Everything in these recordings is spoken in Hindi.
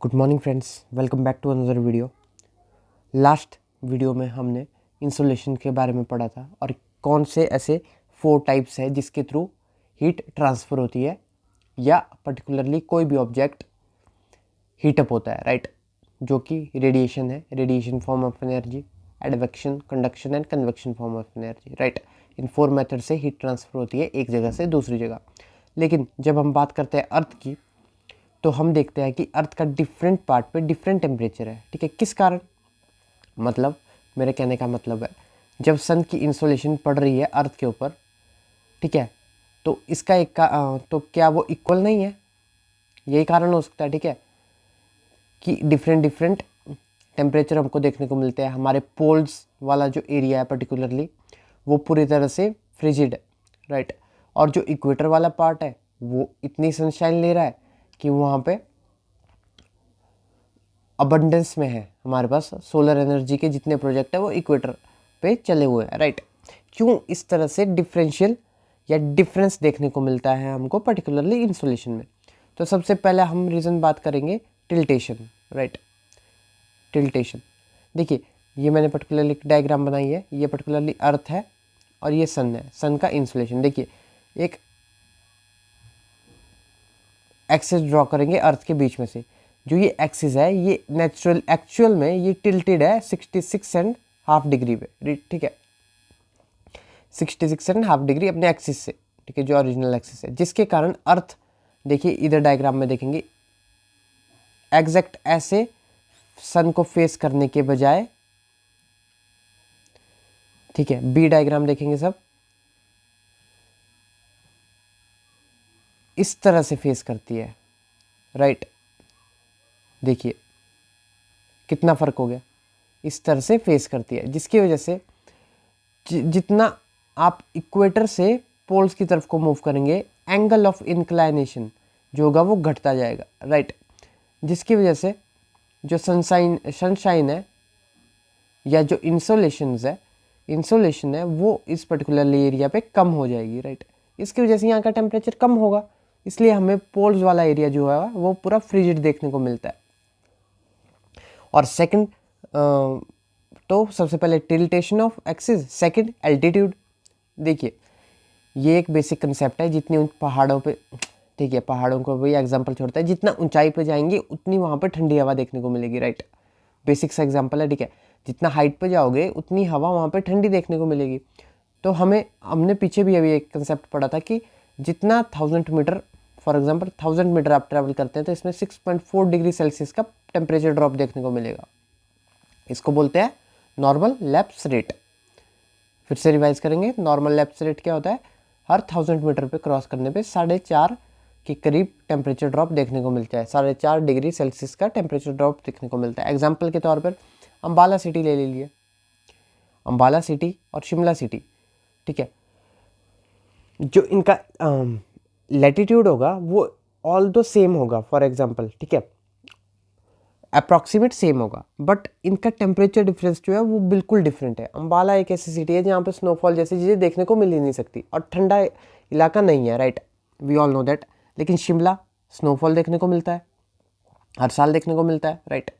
Good morning friends, welcome back to another video. Last video में हमने इंसोलेशन के बारे में पढ़ा था और कौन से ऐसे 4 टाइप्स है जिसके थ्रू हीट ट्रांसफ़र होती है या पर्टिकुलरली कोई भी ऑब्जेक्ट हीटअप होता है, राइट। जो कि रेडिएशन है, radiation form of energy, advection, conduction and convection form of energy, right. In 4 method से हीट ट्रांसफ़र होती है एक जगह से दूसरी जगह। लेकिन जब हम बात करते हैं अर्थ की, तो हम देखते हैं कि अर्थ का डिफरेंट पार्ट पे डिफरेंट टेम्परेचर है, ठीक है। किस कारण, मतलब मेरे कहने का मतलब है जब सन की इंसोलेशन पड़ रही है अर्थ के ऊपर, ठीक है, तो इसका तो क्या वो इक्वल नहीं है? यही कारण हो सकता है, ठीक है, कि डिफरेंट टेम्परेचर हमको देखने को मिलते हैं। हमारे पोल्स वाला जो एरिया है पर्टिकुलरली वो पूरी तरह से फ्रिजिड है, राइट। और जो इक्वेटर वाला पार्ट है वो इतनी सनशाइन ले रहा है कि वहाँ पे अबंडेंस में है। हमारे पास सोलर एनर्जी के जितने प्रोजेक्ट है वो इक्वेटर पे चले हुए हैं, राइट। क्यों इस तरह से डिफरेंशियल या डिफरेंस देखने को मिलता है हमको पर्टिकुलरली इंसोलेशन में? तो सबसे पहले हम रीज़न बात करेंगे टिल्टेशन, राइट। टिल्टेशन, देखिए ये मैंने पर्टिकुलरली एक डायग्राम बनाई है। ये पर्टिकुलरली अर्थ है और ये सन है। सन का इंसोलेशन देखिए, एक एक्सिस ड्रॉ करेंगे अर्थ के बीच में से। जो ये एक्सिस है ये एक्चुअल में ये टिल्टेड है 66.5 डिग्री पे, ठीक है, 66.5 डिग्री अपने एक्सिस से, ठीक है, जो ओरिजिनल एक्सिस है। जिसके कारण अर्थ, देखिए इधर डायग्राम में देखेंगे, एग्जैक्ट ऐसे सन को फेस करने के बजाय, ठीक है, बी डायग्राम देखेंगे सब, इस तरह से फेस करती है, राइट। देखिए कितना फर्क हो गया, इस तरह से फेस करती है, जिसकी वजह से जितना आप इक्वेटर से पोल्स की तरफ को मूव करेंगे, एंगल ऑफ इंक्लाइनेशन जो होगा वो घटता जाएगा, राइट। जिसकी वजह से जो सनशाइन है या जो इंसोलेशन है वो इस पर्टिकुलर एरिया पे कम हो जाएगी, राइट। इसकी वजह से यहाँ का टेम्परेचर कम होगा, इसलिए हमें पोल्स वाला एरिया जो है वो पूरा फ्रिजिड देखने को मिलता है। और सेकंड, तो सबसे पहले टिल्टेशन ऑफ एक्सिस, सेकंड एल्टीट्यूड। देखिए ये एक बेसिक कंसेप्ट है, जितनी पहाड़ों पे, ठीक है, पहाड़ों को वही एग्जांपल छोड़ता है, जितना ऊंचाई पे जाएंगे उतनी वहाँ पे ठंडी हवा देखने को मिलेगी, राइट। बेसिक सा एग्जांपल है, ठीक है। जितना हाइट पे जाओगे उतनी हवा वहाँ पे ठंडी देखने को मिलेगी। तो हमने पीछे भी अभी एक कंसेप्ट पढ़ा था कि जितना 1000 मीटर, फॉर एग्जाम्पल 1000 मीटर आप ट्रैवल करते हैं तो इसमें 6.4 डिग्री सेल्सियस का टेम्परेचर ड्रॉप देखने को मिलेगा। इसको बोलते हैं नॉर्मल लैप्स रेट। फिर से रिवाइज करेंगे, नॉर्मल लैप्स रेट क्या होता है? हर 1000 मीटर पे क्रॉस करने पे 4.5 के करीब टेम्परेचर ड्रॉप देखने को मिलता है। 4.5 डिग्री सेल्सियस का टेम्परेचर ड्रॉप देखने को मिलता है। एग्जाम्पल के तौर पर अम्बाला सिटी ले लीजिए, अम्बाला सिटी और शिमला सिटी, ठीक है। जो इनका लैटिट्यूड होगा वो ऑल दो सेम होगा, फॉर एग्जाम्पल, ठीक है, अप्रॉक्सीमेट सेम होगा, बट इनका टेम्परेचर डिफरेंस जो है वो बिल्कुल डिफरेंट है। अम्बाला एक ऐसी सिटी है जहाँ पे स्नोफॉल जैसी चीज़ें देखने को मिल ही नहीं सकती और ठंडा इलाका नहीं है, right, we all know that. लेकिन शिमला स्नोफॉल देखने को मिलता है, हर साल देखने को मिलता है, राइट।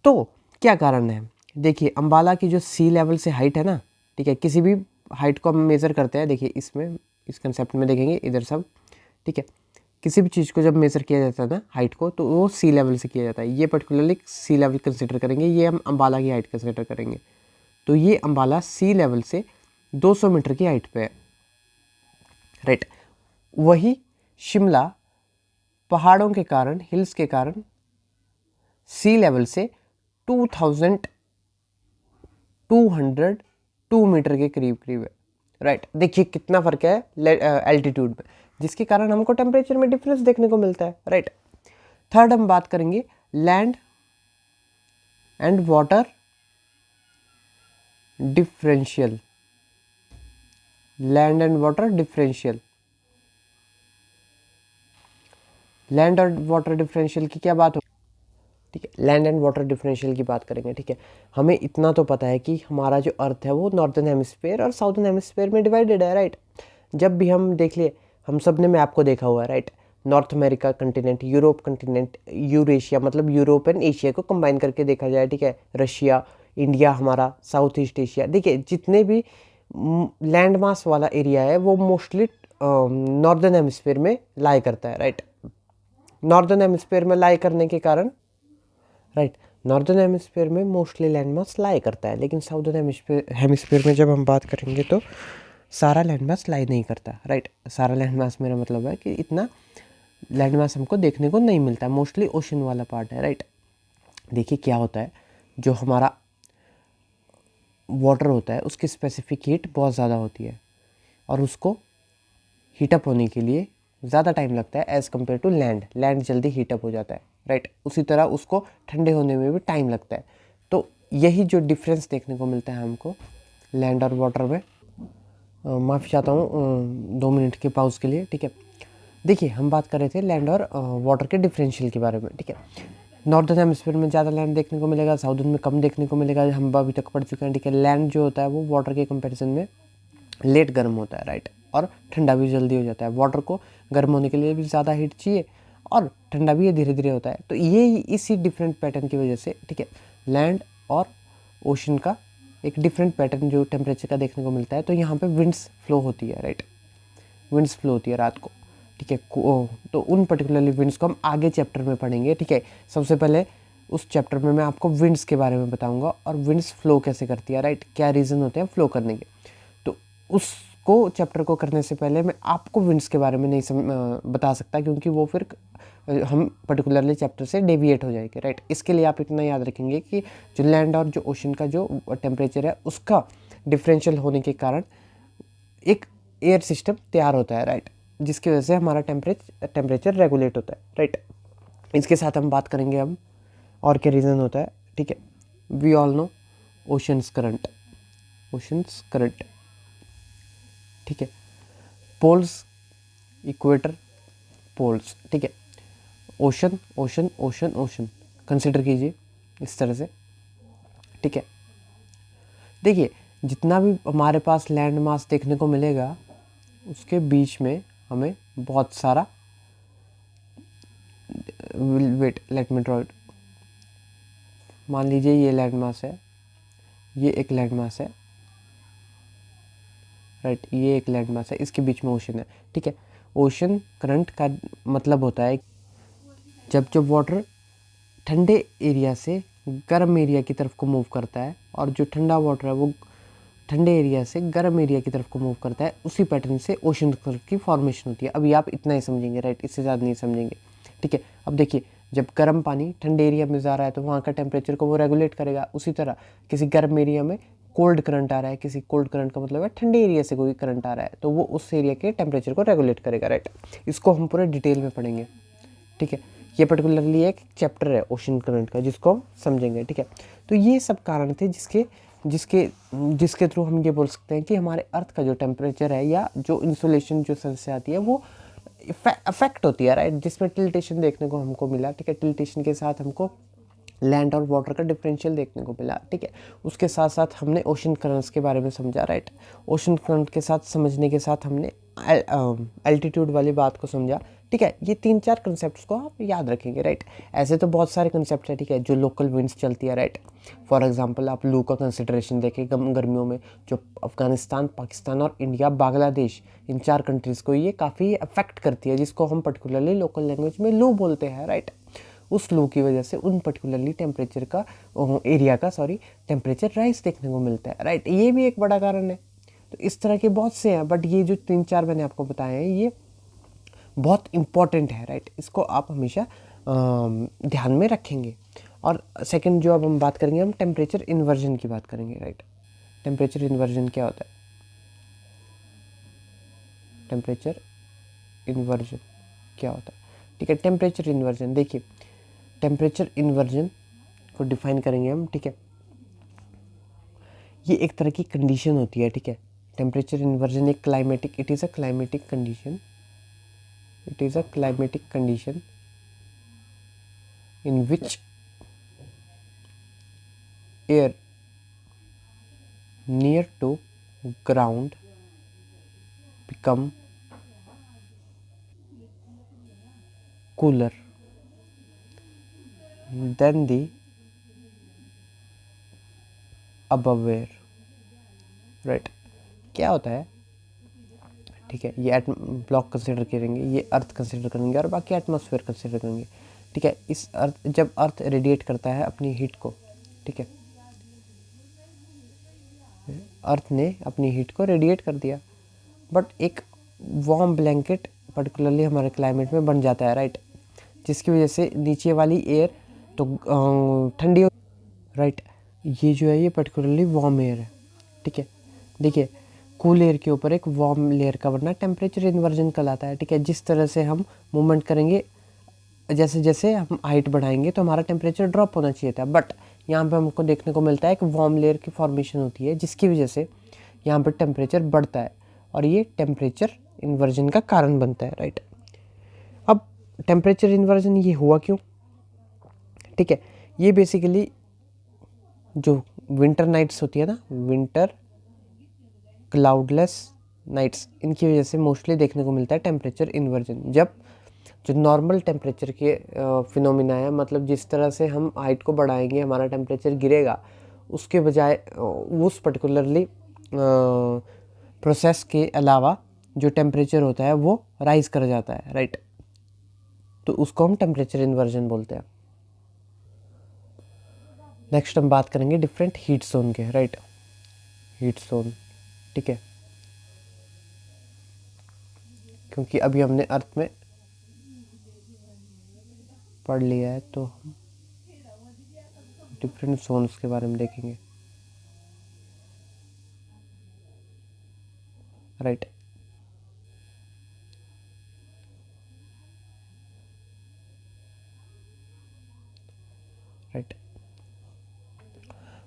तो क्या कारण है? देखिए अम्बाला की जो सी लेवल से हाइट है ना, ठीक है, किसी भी हाइट को हम मेज़र करते हैं, देखिए इसमें इस कंसेप्ट में देखेंगे इधर सब, ठीक है, किसी भी चीज़ को जब मेज़र किया जाता है ना हाइट को, तो वो सी लेवल से किया जाता है। ये पर्टिकुलरली सी लेवल कंसिडर करेंगे, ये हम अम्बाला की हाइट कंसिडर करेंगे। तो ये अम्बाला सी लेवल से 200 मीटर की हाइट पे है, राइट। वही शिमला पहाड़ों के कारण, हिल्स के कारण सी लेवल से 2202 मीटर के करीब है, राइट। देखिए कितना फर्क है एल्टीट्यूड में, जिसके कारण हमको टेम्परेचर में डिफरेंस देखने को मिलता है, राइट। थर्ड हम बात करेंगे land and water differential. Land and water differential, land और वाटर डिफरेंशियल की क्या बात हो, ठीक है, लैंड एंड वाटर डिफरेंशियल की बात करेंगे, ठीक है। हमें इतना तो पता है कि हमारा जो अर्थ है वो नॉर्दर्न हेमिस्फीयर और साउदर्न हेमिस्फीयर में डिवाइडेड है, राइट। जब भी हम देख लिए, हम सब ने मैप को देखा हुआ है, right. North America continent, Europe continent, Eurasia मतलब यूरोप एंड एशिया को कंबाइन करके देखा जाए, ठीक है, रशिया, इंडिया हमारा, साउथ ईस्ट एशिया। देखिए जितने भी लैंड मास वाला एरिया है वो मोस्टली नॉर्दर्न हेमिस्फीयर में लाई करता है, राइट। नॉर्दर्न हेमिस्फीयर में लाई करने के कारण, राइट, नॉर्दर्न हेमिस्फीयर में मोस्टली लैंड मास लाई करता है, लेकिन साउदर्न हेमिस्फीयर में जब हम बात करेंगे तो सारा लैंड मास लाई नहीं करता, राइट। सारा लैंड मास मेरा मतलब है कि इतना लैंड मास हमको देखने को नहीं मिलता, मोस्टली ओशन वाला पार्ट है, राइट। देखिए क्या होता है, जो हमारा वाटर होता है उसकी स्पेसिफिक हीट बहुत ज़्यादा होती है और उसको हीटअप होने के लिए ज़्यादा टाइम लगता है as compare to land. Land जल्दी हीटअप हो जाता है, राइट। उसी तरह उसको ठंडे होने में भी टाइम लगता है। तो यही जो डिफरेंस देखने को मिलता है हमको लैंड और वाटर में। माफ़ी चाहता हूँ 2 मिनट के पाउज के लिए, ठीक है। देखिए हम बात कर रहे थे लैंड और वाटर के डिफरेंशियल के बारे में, ठीक है। नॉर्दर्न हेमिस्फीयर में ज़्यादा लैंड देखने को मिलेगा, साउदर्न में कम देखने को मिलेगा, हम अभी तक पढ़ चुके हैं, ठीक है। लैंड जो होता है वो वाटर के कंपैरिजन में लेट गर्म होता है, राइट, और ठंडा भी जल्दी हो जाता है। वाटर को गर्म होने के लिए भी ज़्यादा हीट चाहिए और ठंडा भी ये धीरे धीरे होता है। तो ये इसी डिफरेंट पैटर्न की वजह से, ठीक है, लैंड और ओशन का एक डिफरेंट पैटर्न जो टेम्परेचर का देखने को मिलता है। तो यहाँ पे विंड्स फ्लो होती है, राइट, विंड्स फ्लो होती है रात को, ठीक है। तो उन पर्टिकुलरली विंड्स को हम आगे चैप्टर में पढ़ेंगे, ठीक है। सबसे पहले उस चैप्टर में मैं आपको विंड्स के बारे में बताऊंगा और विंड्स फ्लो कैसे करती है, राइट, क्या रीज़न होते हैं फ्लो करने के। तो उसको चैप्टर को करने से पहले मैं आपको विंड्स के बारे में नहीं बता सकता, क्योंकि वो फिर हम पर्टिकुलरली चैप्टर से डेविएट हो जाएंगे, राइट। इसके लिए आप इतना याद रखेंगे कि जो लैंड और जो ओशन का जो टेम्परेचर है उसका डिफरेंशियल होने के कारण एक एयर सिस्टम तैयार होता है, राइट, जिसकी वजह से हमारा टेम्परेचर रेगुलेट होता है, राइट। इसके साथ हम बात करेंगे हम और क्या रीज़न होता है, ठीक है। We all know oceans current, oceans current, ठीक है। पोल्स, इक्वेटर, पोल्स, ठीक है। Ocean ocean ocean ocean consider कीजिए इस तरह से, ठीक है। देखिए जितना भी हमारे पास लैंड मास देखने को मिलेगा उसके बीच में हमें बहुत सारा, wait let me draw it. मान लीजिए ये लैंड मास है, ये एक लैंड मास है, राइट, ये एक लैंड मास है, इसके बीच में ओशन है, ठीक है। ओशन करंट का मतलब होता है जब जब वाटर ठंडे एरिया से गर्म एरिया की तरफ को मूव करता है और जो ठंडा वाटर है वो ठंडे एरिया से गर्म एरिया की तरफ को मूव करता है, उसी पैटर्न से ओशन करंट की फॉर्मेशन होती है। अभी आप इतना ही समझेंगे, राइट, इससे ज़्यादा नहीं समझेंगे, ठीक है। अब देखिए जब गर्म पानी ठंडे एरिया में जा रहा है तो वहाँ का टेम्परेचर को वो रेगुलेट करेगा। उसी तरह किसी गर्म एरिया में कोल्ड करंट आ रहा है, किसी कोल्ड करंट का मतलब है ठंडे एरिया से कोई करंट आ रहा है, तो वो उस एरिया के टेम्परेचर को रेगुलेट करेगा, राइट। इसको हम पूरे डिटेल में पढ़ेंगे, ठीक है। ये पर्टिकुलरली एक चैप्टर है ओशन करंट का जिसको हम समझेंगे, ठीक है। तो ये सब कारण थे जिसके जिसके जिसके थ्रू हम ये बोल सकते हैं कि हमारे अर्थ का जो टेम्परेचर है या जो इंसुलेशन जो सन से आती है वो अफेक्ट होती है, राइट, जिसमें टिल्टेशन देखने को हमको मिला, ठीक है। टिल्टेशन के साथ हमको लैंड और वाटर का डिफरेंशियल देखने को मिला, ठीक है। उसके साथ साथ हमने ओशन करंट्स के बारे में समझा, राइट। ओशन करंट के साथ समझने के साथ हमने एल्टीट्यूड वाली बात को समझा, ठीक है। ये 3-4 कंसेप्ट को आप याद रखेंगे, राइट। ऐसे तो बहुत सारे कंसेप्ट है, ठीक है, जो लोकल विंड्स चलती है, राइट। फॉर एग्जांपल आप लू का कंसिडरेशन देखें गर्मियों में, जो अफगानिस्तान, पाकिस्तान और इंडिया, बांग्लादेश, इन 4 कंट्रीज़ को ये काफ़ी अफेक्ट करती है, जिसको हम पर्टिकुलरली लोकल लैंग्वेज में लू बोलते हैं, राइट। उस लू की वजह से उन पर्टिकुलरली टेम्परेचर का एरिया का टेम्परेचर राइज देखने को मिलता है, राइट। ये भी एक बड़ा कारण है। तो इस तरह के बहुत से हैं, बट ये जो 3-4 मैंने आपको बताए हैं ये बहुत इंपॉर्टेंट है, राइट। इसको आप हमेशा ध्यान में रखेंगे। और सेकंड जो अब हम बात करेंगे, हम टेम्परेचर इन्वर्जन की बात करेंगे, राइट। टेम्परेचर इन्वर्जन क्या होता है? टेम्परेचर इन्वर्जन क्या होता है, ठीक है। टेम्परेचर इन्वर्जन, देखिए टेम्परेचर इन्वर्जन को डिफाइन करेंगे हम, ठीक है। ये एक तरह की कंडीशन होती है, ठीक है। टेम्परेचर इन्वर्जन एक climatic, it is a climatic condition, it is a climatic condition in which air near to ground become cooler than the above air, right. क्या होता है, ठीक है, ये ब्लॉक कंसिडर करेंगे, ये अर्थ कंसिडर करेंगे और बाकी एटमॉस्फेयर कंसिडर करेंगे, ठीक है। इस अर्थ, जब अर्थ रेडिएट करता है अपनी हीट को, ठीक है, अर्थ ने अपनी हीट को रेडिएट कर दिया, बट एक वार्म ब्लैंकेट पर्टिकुलरली हमारे क्लाइमेट में बन जाता है, राइट, जिसकी वजह से नीचे वाली एयर तो ठंडी, राइट। ये जो है ये पर्टिकुलरली वार्म एयर है, ठीक है। देखिए, कूल एयर के ऊपर एक वार्म लेयर का बनना टेम्परेचर इन्वर्जन कहलाता है, ठीक है। जिस तरह से हम मूवमेंट करेंगे, जैसे जैसे हम हाइट बढ़ाएंगे तो हमारा टेम्परेचर ड्रॉप होना चाहिए था, बट यहाँ पे हमको देखने को मिलता है एक वार्म लेयर की फॉर्मेशन होती है, जिसकी वजह से यहाँ पर टेम्परेचर बढ़ता है और ये टेम्परेचर इन्वर्जन का कारण बनता है, राइट। अब टेम्परेचर इन्वर्जन ये हुआ क्यों, ठीक है। ये बेसिकली जो विंटर नाइट्स होती है ना, विंटर क्लाउडलेस नाइट्स, इनकी वजह से मोस्टली देखने को मिलता है टेम्परेचर इन्वर्जन। जब जो नॉर्मल टेम्परेचर के फिनोमिना है, मतलब जिस तरह से हम हाइट को बढ़ाएंगे हमारा टेम्परेचर गिरेगा, उसके बजाय उस पर्टिकुलरली प्रोसेस के अलावा जो टेम्परेचर होता है वो राइज कर जाता है, राइट। तो उसको हम टेम्परेचर इन्वर्जन बोलते हैं। नेक्स्ट हम बात करेंगे डिफरेंट हीट जोन के, राइट, हीट जोन, ठीक है। क्योंकि अभी हमने अर्थ में पढ़ लिया है तो हम डिफरेंट जोन्स के बारे में देखेंगे, राइट। राइट,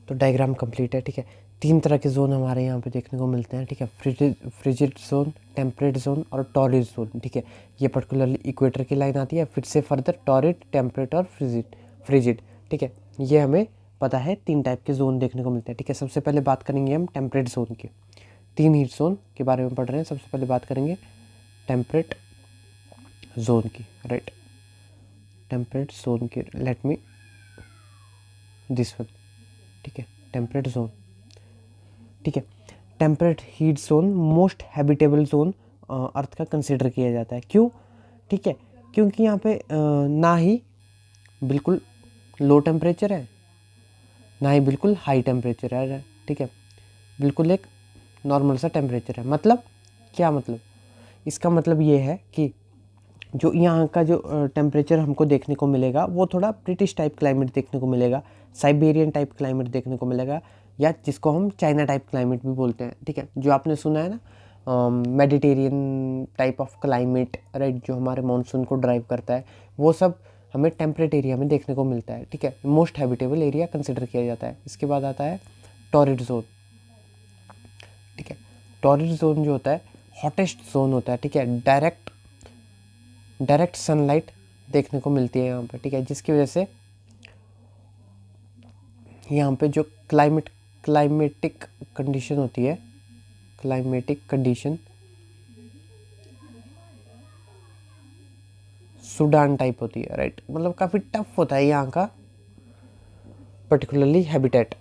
तो डायग्राम कंप्लीट है, ठीक है। 3 तरह के जोन हमारे यहाँ पे देखने को मिलते हैं, ठीक है। फ्रिजिड जोन, टेम्परेट जोन और टॉरिड जोन, ठीक है। ये पर्टिकुलरली इक्वेटर की लाइन आती है, फिर से फर्दर टॉरिड, टेम्परेट और फ्रिजिड, ठीक है। ये हमें पता है 3 टाइप के जोन देखने को मिलते हैं, ठीक है। सबसे पहले बात करेंगे हम टेम्परेट जोन की। 3 हीट जोन के बारे में पढ़ रहे हैं। सबसे पहले बात करेंगे टेम्परेट जोन की, राइट। टेम्परेट जोन की, लेट मी दिस वन, ठीक है, टेम्परेट जोन, ठीक है। Temperate heat zone most habitable zone earth का कंसिडर किया जाता है। क्यों, ठीक है, क्योंकि यहाँ पे ना ही बिल्कुल लो टेम्परेचर है, ना ही बिल्कुल हाई टेम्परेचर है, ठीक है। बिल्कुल एक नॉर्मल सा टेम्परेचर है। मतलब क्या, मतलब इसका मतलब ये है कि जो यहाँ का जो टेम्परेचर हमको देखने को मिलेगा वो थोड़ा ब्रिटिश टाइप क्लाइमेट देखने को मिलेगा, साइबेरियन टाइप क्लाइमेट देखने को मिलेगा, या जिसको हम चाइना टाइप क्लाइमेट भी बोलते हैं, ठीक है। जो आपने सुना है ना Mediterranean type of climate, right, जो हमारे मानसून को ड्राइव करता है, वो सब हमें टेम्परेट एरिया में देखने को मिलता है, ठीक है। मोस्ट हैबिटेबल एरिया कंसिडर किया जाता है। इसके बाद आता है टॉरिड जोन, ठीक है। टॉरिड जोन जो होता है हॉटेस्ट जोन होता है, ठीक है। डायरेक्ट सनलाइट देखने को मिलती है यहाँ पे, ठीक है, जिसकी वजह से यहाँ पे जो क्लाइमेटिक कंडीशन होती है, क्लाइमेटिक कंडीशन सूडान टाइप होती है, राइट। मतलब काफ़ी टफ होता है यहाँ का पर्टिकुलरली हैबिटेट,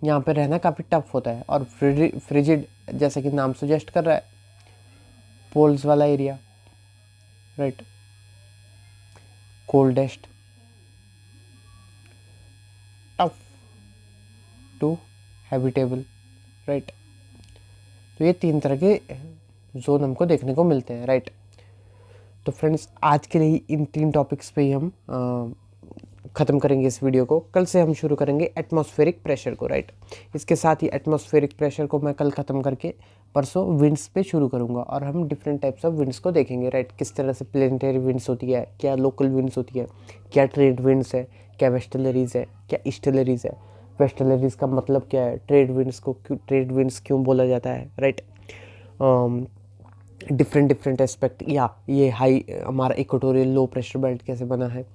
यहाँ पे रहना काफ़ी टफ होता है। और फ्रिजिड, जैसा कि नाम सजेस्ट कर रहा है, पोल्स वाला area, right, coldest, tough to habitable, right. तो ये 3 तरह के जोन हमको देखने को मिलते हैं, राइट। तो फ्रेंड्स, आज के लिए इन 3 टॉपिक्स पे ही हम ख़त्म करेंगे इस वीडियो को। कल से हम शुरू करेंगे एटमॉस्फेरिक प्रेशर को, राइट। इसके साथ ही एटमॉस्फेरिक प्रेशर को मैं कल ख़त्म करके परसों विंड्स पे शुरू करूँगा, और हम डिफरेंट टाइप्स ऑफ विंड्स को देखेंगे, राइट। किस तरह से प्लेनेटरी विंड्स होती है, क्या लोकल विंड्स होती है, क्या ट्रेड विंड्स है, क्या वेस्टलरीज है, क्या ईस्टलरीज है। वेस्टलरीज का मतलब क्या है, ट्रेड विंड्स क्यों बोला जाता है, राइट। डिफरेंट एस्पेक्ट, या ये हाई हमारा इक्वेटोरियल लो प्रेशर बेल्ट कैसे बना है,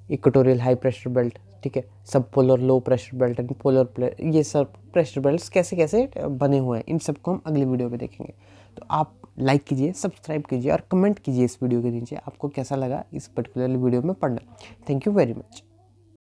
इक्वेटोरियल हाई प्रेशर बेल्ट, ठीक है, सब polar low pressure belt and polar ये सब प्रेशर बेल्ट्स कैसे कैसे बने हुए हैं, इन सबको हम अगली वीडियो में देखेंगे। तो आप लाइक कीजिए, सब्सक्राइब कीजिए और कमेंट कीजिए इस वीडियो के नीचे आपको कैसा लगा इस पर्टिकुलर वीडियो में पढ़ना। Thank you very much.